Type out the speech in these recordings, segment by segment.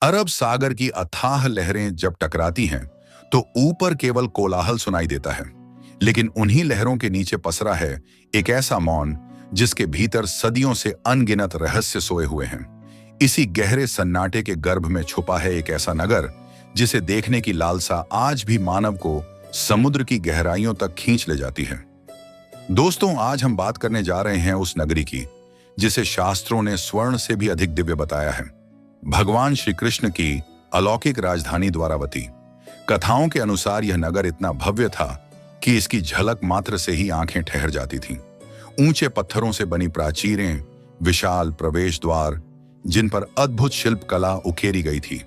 अरब सागर की अथाह लहरें जब टकराती हैं तो ऊपर केवल कोलाहल सुनाई देता है, लेकिन उन्हीं लहरों के नीचे पसरा है एक ऐसा मौन जिसके भीतर सदियों से अनगिनत रहस्य सोए हुए हैं। इसी गहरे सन्नाटे के गर्भ में छुपा है एक ऐसा नगर जिसे देखने की लालसा आज भी मानव को समुद्र की गहराइयों तक खींच ले जाती है। दोस्तों, आज हम बात करने जा रहे हैं उस नगरी की जिसे शास्त्रों ने स्वर्ण से भी अधिक दिव्य बताया है। भगवान श्री कृष्ण की अलौकिक राजधानी द्वारावती। कथाओं के अनुसार यह नगर इतना भव्य था कि इसकी झलक मात्र से ही आंखें ठहर जाती थीं। ऊंचे पत्थरों से बनी प्राचीरें, विशाल प्रवेश द्वार जिन पर अद्भुत शिल्प कला उकेरी गई थी,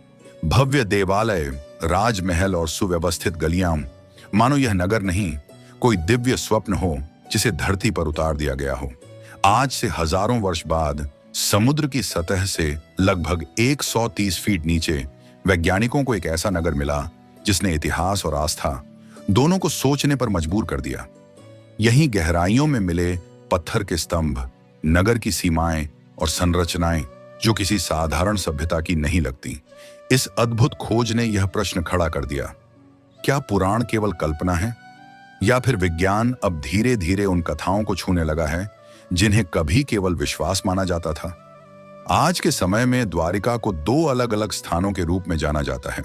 भव्य देवालय, राजमहल और सुव्यवस्थित गलियां, मानो यह नगर नहीं, कोई दिव्य स्वप्न हो जिसे धरती पर उतार दिया गया हो। आज से हजारों वर्ष बाद समुद्र की सतह से लगभग 130 फीट नीचे वैज्ञानिकों को एक ऐसा नगर मिला जिसने इतिहास और आस्था दोनों को सोचने पर मजबूर कर दिया। यहीं गहराइयों में मिले पत्थर के स्तंभ, नगर की सीमाएं और संरचनाएं जो किसी साधारण सभ्यता की नहीं लगती। इस अद्भुत खोज ने यह प्रश्न खड़ा कर दिया, क्या पुराण केवल कल्पना है या फिर विज्ञान अब धीरे धीरे उन कथाओं को छूने लगा है जिन्हें कभी केवल विश्वास माना जाता था। आज के समय में द्वारिका को दो अलग अलग स्थानों के रूप में जाना जाता है।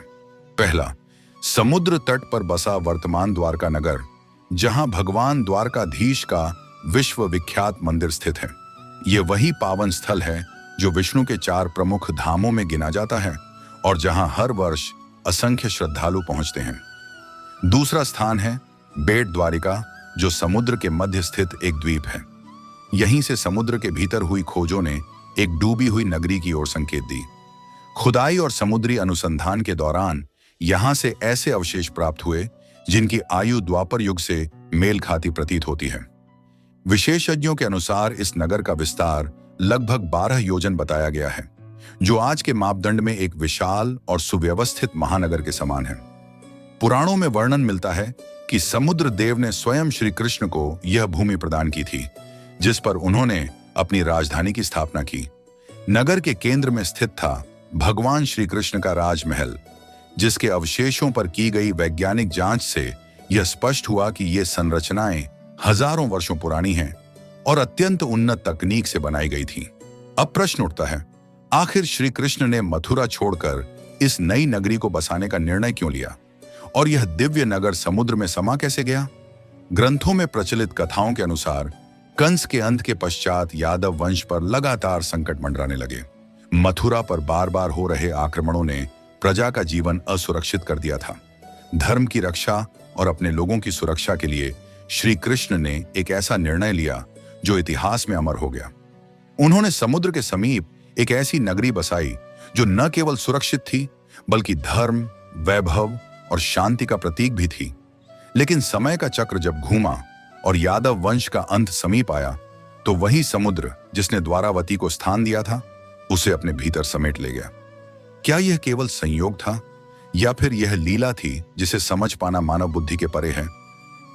पहला, समुद्र तट पर बसा वर्तमान द्वारका नगर, जहां भगवान द्वारकाधीश का विश्व विख्यात मंदिर स्थित है। यह वही पावन स्थल है जो विष्णु के 4 प्रमुख धामों में गिना जाता है और जहां हर वर्ष असंख्य श्रद्धालु पहुंचते हैं। दूसरा स्थान है बेट द्वारिका, जो समुद्र के मध्य स्थित एक द्वीप है। यहीं से समुद्र के भीतर हुई खोजों ने एक डूबी हुई नगरी की ओर संकेत दी। खुदाई और समुद्री अनुसंधान के दौरान यहां से ऐसे अवशेष प्राप्त हुए जिनकी आयु द्वापर युग से मेल खाती प्रतीत होती है। विशेषज्ञों के अनुसार इस नगर का विस्तार लगभग 12 योजन बताया गया है, जो आज के मापदंड में एक विशाल और सुव्यवस्थित महानगर के समान है। पुराणों में वर्णन मिलता है कि समुद्र देव ने स्वयं श्री कृष्ण को यह भूमि प्रदान की थी जिस पर उन्होंने अपनी राजधानी की स्थापना की। नगर के केंद्र में स्थित था भगवान श्री कृष्ण का राजमहल, जिसके अवशेषों पर की गई वैज्ञानिक जांच से यह स्पष्ट हुआ कि ये संरचनाएं हजारों वर्षों पुरानी हैं और अत्यंत उन्नत तकनीक से बनाई गई थी। अब प्रश्न उठता है, आखिर श्री कृष्ण ने मथुरा छोड़कर इस नई नगरी को बसाने का निर्णय क्यों लिया और यह दिव्य नगर समुद्र में समा कैसे गया? ग्रंथों में प्रचलित कथाओं के अनुसार कंस के अंत के पश्चात यादव वंश पर लगातार संकट मंडराने लगे। मथुरा पर बार बार हो रहे आक्रमणों ने प्रजा का जीवन असुरक्षित कर दिया था। धर्म की रक्षा और अपने लोगों की सुरक्षा के लिए श्री कृष्ण ने एक ऐसा निर्णय लिया जो इतिहास में अमर हो गया। उन्होंने समुद्र के समीप एक ऐसी नगरी बसाई जो न केवल सुरक्षित थी बल्कि धर्म, वैभव और शांति का प्रतीक भी थी। लेकिन समय का चक्र जब घूमा और यादव वंश का अंत समीप आया, तो वही समुद्र जिसने द्वारावती को स्थान दिया था उसे अपने भीतर समेट ले गया। क्या यह केवल संयोग था या फिर यह लीला थी जिसे समझ पाना मानव बुद्धि के परे है?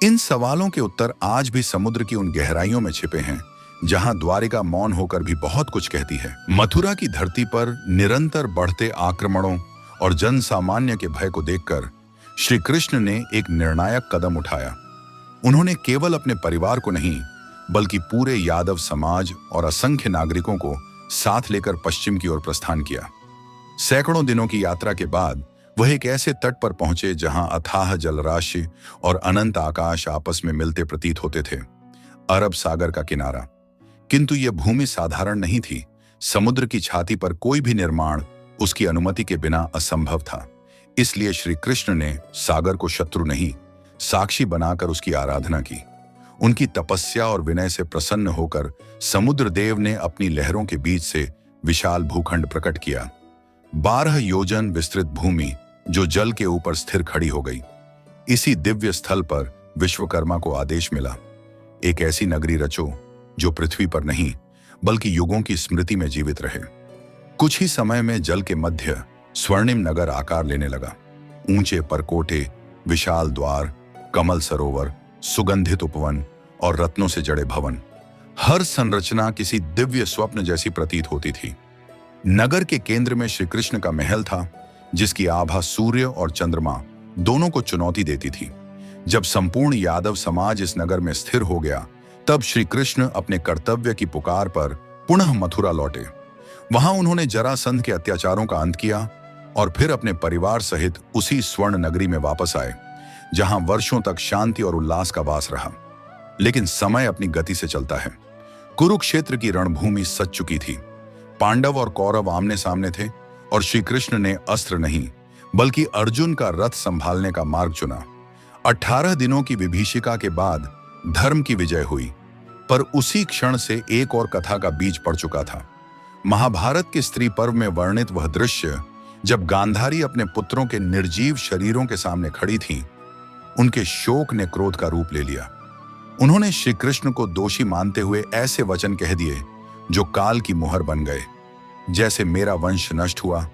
इन सवालों के उत्तर आज भी समुद्र की उन गहराइयों में छिपे हैं जहां द्वारिका मौन होकर भी बहुत कुछ कहती है। मथुरा की धरती पर निरंतर बढ़ते आक्रमणों और जन सामान्य के भय को देखकर श्री कृष्ण ने एक निर्णायक कदम उठाया। उन्होंने केवल अपने परिवार को नहीं बल्कि पूरे यादव समाज और असंख्य नागरिकों को साथ लेकर पश्चिम की ओर प्रस्थान किया। सैकड़ों दिनों की यात्रा के बाद वह एक ऐसे तट पर पहुंचे जहां अथाह जलराशि और अनंत आकाश आपस में मिलते प्रतीत होते थे। अरब सागर का किनारा। किंतु यह भूमि साधारण नहीं थी। समुद्र की छाती पर कोई भी निर्माण उसकी अनुमति के बिना असंभव था। इसलिए श्री कृष्ण ने सागर को शत्रु नहीं, साक्षी बनाकर उसकी आराधना की। उनकी तपस्या और विनय से प्रसन्न होकर समुद्र देव ने अपनी लहरों के बीच से विशाल भूखंड प्रकट किया। 12 योजन विस्तृत भूमि जो जल के ऊपर स्थिर खड़ी हो गई। इसी दिव्य स्थल पर विश्वकर्मा को आदेश मिला, एक ऐसी नगरी रचो जो पृथ्वी पर नहीं बल्कि युगों की स्मृति में जीवित रहे। कुछ ही समय में जल के मध्य स्वर्णिम नगर आकार लेने लगा। ऊंचे परकोटे, विशाल द्वार, कमल सरोवर, सुगंधित उपवन और रत्नों से जड़े भवन, हर संरचना किसी दिव्य स्वप्न जैसी प्रतीत होती थी। नगर के केंद्र में श्री कृष्ण का महल था, जिसकी आभा सूर्य और चंद्रमा दोनों को चुनौती देती थी। जब संपूर्ण यादव समाज इस नगर में स्थिर हो गया, तब श्री कृष्ण अपने कर्तव्य की पुकार पर पुनः मथुरा लौटे। वहां उन्होंने जरासंध के अत्याचारों का अंत किया और फिर अपने परिवार सहित उसी स्वर्ण नगरी में वापस आए, जहां वर्षों तक शांति और उल्लास का वास रहा। लेकिन समय अपनी गति से चलता है। कुरुक्षेत्र की रणभूमि सज चुकी थी। पांडव और कौरव आमने सामने थे और श्री कृष्ण ने अस्त्र नहीं, बल्कि अर्जुन का रथ संभालने का मार्ग चुना। 18 दिनों की विभीषिका के बाद धर्म की विजय हुई, पर उसी क्षण से एक और कथा का बीज पड़ चुका था। महाभारत के स्त्री पर्व में वर्णित वह दृश्य, जब गांधारी अपने पुत्रों के निर्जीव शरीरों के सामने खड़ी थीं, उनके शोक ने क्रोध का रूप ले लिया। उन्होंने श्री कृष्ण को दोषी मानते हुए ऐसे वचन कह दिए जो काल की मुहर बन गए। जैसे मेरा वंश नष्ट हुआ,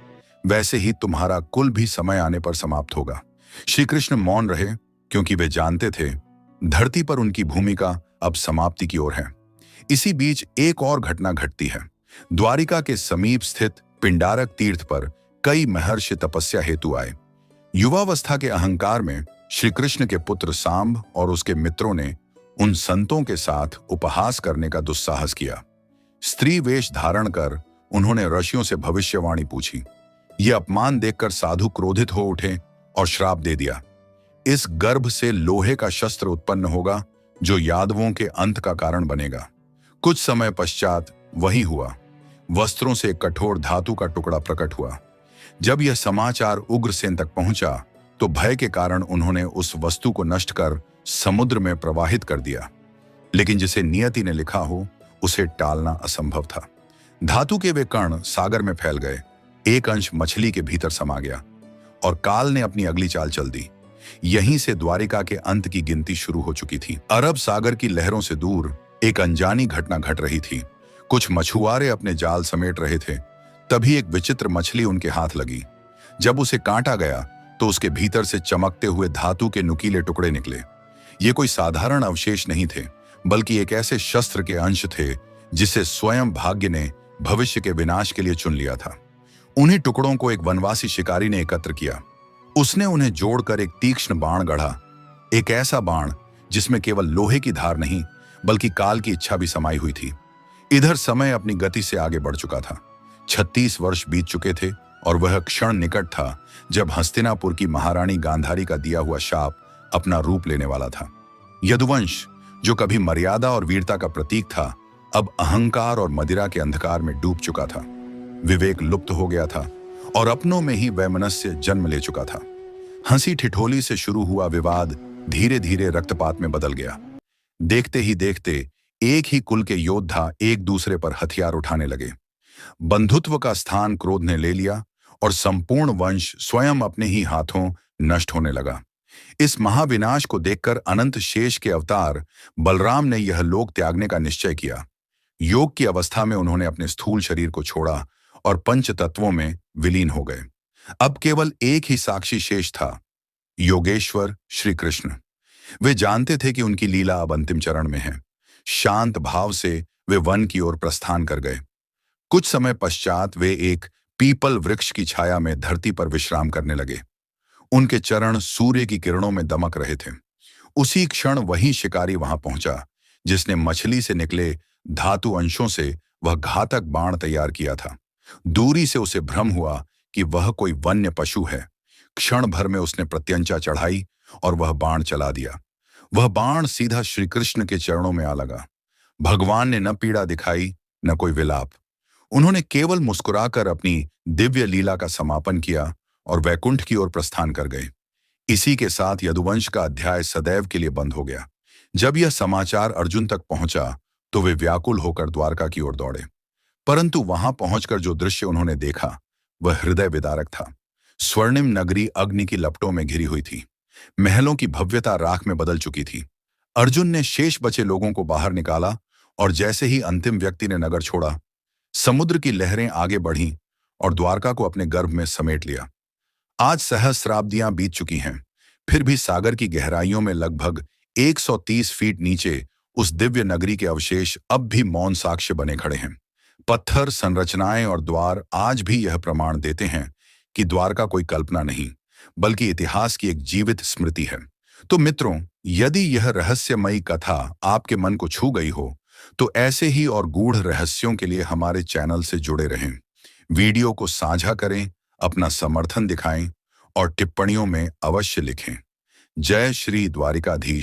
वैसे ही तुम्हारा कुल भी समय आने पर समाप्त होगा। श्री कृष्ण मौन रहे, क्योंकि वे जानते थे धरती पर उनकी भूमिका अब समाप्ति की ओर है। इसी बीच एक और घटना घटती है। द्वारिका के समीप स्थित पिंडारक तीर्थ पर कई महर्षि तपस्या हेतु आए। युवावस्था के अहंकार में श्री कृष्ण के पुत्र सांब और उसके मित्रों ने उन संतों के साथ उपहास करने का दुस्साहस किया। स्त्री वेश धारण कर उन्होंने ऋषियों से भविष्यवाणी पूछी। ये अपमान देखकर साधु क्रोधित हो उठे और श्राप दे दिया, इस गर्भ से लोहे का शस्त्र उत्पन्न होगा जो यादवों के अंत का कारण बनेगा। कुछ समय पश्चात वही हुआ। वस्त्रों से एक कठोर धातु का टुकड़ा प्रकट हुआ। जब यह समाचार उग्रसेन तक पहुंचा, तो भय के कारण उन्होंने उस वस्तु को नष्ट कर समुद्र में प्रवाहित कर दिया। लेकिन जिसे नियति ने लिखा हो, उसे टालना असंभव था। धातु के वे कण सागर में फैल गए, एक अंश मछली के भीतर समा गया और काल ने अपनी अगली चाल चल दी। यहीं से द्वारिका के अंत की गिनती शुरू हो चुकी थी। अरब सागर की लहरों से दूर एक अनजानी घटना घट रही थी। कुछ मछुआरे अपने जाल समेट रहे थे, तभी एक विचित्र मछली उनके हाथ लगी। जब उसे काटा गया तो उसके भीतर से चमकते हुए धातु के नुकीले टुकड़े निकले। ये कोई साधारण अवशेष नहीं थे, बल्कि एक ऐसे शस्त्र के अंश थे जिसे स्वयं भाग्य ने भविष्य के विनाश के लिए चुन लिया था। उन्हीं टुकड़ों को एक वनवासी शिकारी ने एकत्र किया। उसने उन्हें जोड़कर एक तीक्ष्ण बाण गढ़ा, एक ऐसा बाण जिसमें केवल लोहे की धार नहीं, बल्कि काल की इच्छा भी समाई हुई थी। इधर समय अपनी गति से आगे बढ़ चुका था। 36 वर्ष बीत चुके थे और वह क्षण निकट था जब हस्तिनापुर की महारानी गांधारी का दिया हुआ शाप अपना रूप लेने वाला था। यदुवंश, जो कभी मर्यादा और वीरता का प्रतीक था, अब अहंकार और मदिरा के अंधकार में डूब चुका था। विवेक लुप्त हो गया था और अपनों में ही वैमनस्य जन्म ले चुका था। हंसी ठिठोली से शुरू हुआ विवाद धीरे धीरे रक्तपात में बदल गया। देखते ही देखते एक ही कुल के योद्धा एक दूसरे पर हथियार उठाने लगे। बंधुत्व का स्थान क्रोध ने ले लिया और संपूर्ण वंश स्वयं अपने ही हाथों नष्ट होने लगा। इस महाविनाश को देखकर अनंत शेष के अवतार बलराम ने यह लोक त्यागने का निश्चय किया। योग की अवस्था में उन्होंने अपने स्थूल शरीर को छोड़ा और पंच तत्वों में विलीन हो गए। अब केवल एक ही साक्षी शेष था, योगेश्वर श्री कृष्ण। वे जानते थे कि उनकी लीला अब अंतिम चरण में है। शांत भाव से वे वन की ओर प्रस्थान कर गए। कुछ समय पश्चात वे एक पीपल वृक्ष की छाया में धरती पर विश्राम करने लगे। उनके चरण सूर्य की किरणों में दमक रहे थे। उसी क्षण वही शिकारी वहां पहुंचा जिसने मछली से निकले धातु अंशों से वह घातक बाण तैयार किया था। दूरी से उसे भ्रम हुआ कि वह कोई वन्य पशु है। क्षण भर में उसने प्रत्यंचा चढ़ाई और वह बाण चला दिया। वह बाण सीधा श्री कृष्ण के चरणों में आ लगा। भगवान ने न पीड़ा दिखाई, न कोई विलाप। उन्होंने केवल मुस्कुराकर अपनी दिव्य लीला का समापन किया और वैकुंठ की ओर प्रस्थान कर गए। इसी के साथ यदुवंश का अध्याय सदैव के लिए बंद हो गया। जब यह समाचार अर्जुन तक पहुंचा तो वे व्याकुल होकर द्वारका की ओर दौड़े। परंतु वहां पहुंचकर जो दृश्य उन्होंने देखा वह हृदय विदारक था। स्वर्णिम नगरी अग्नि की लपटों में घिरी हुई थी। महलों की भव्यता राख में बदल चुकी थी। अर्जुन ने शेष बचे लोगों को बाहर निकाला और जैसे ही अंतिम व्यक्ति ने नगर छोड़ा, समुद्र की लहरें आगे बढ़ीं और द्वारका को अपने गर्भ में समेट लिया। आज सहस्राब्दियां बीत चुकी हैं, फिर भी सागर की गहराइयों में लगभग 130 फीट नीचे उस दिव्य नगरी के अवशेष अब भी मौन साक्ष्य बने खड़े हैं। पत्थर, संरचनाएं और द्वार आज भी यह प्रमाण देते हैं कि द्वारका कोई कल्पना नहीं, बल्कि इतिहास की एक जीवित स्मृति है। तो मित्रों, यदि यह रहस्यमयी कथा आपके मन को छू गई हो, तो ऐसे ही और गूढ़ रहस्यों के लिए हमारे चैनल से जुड़े रहें। वीडियो को साझा करें, अपना समर्थन दिखाएं और टिप्पणियों में अवश्य लिखें। जय श्री द्वारिकाधीश।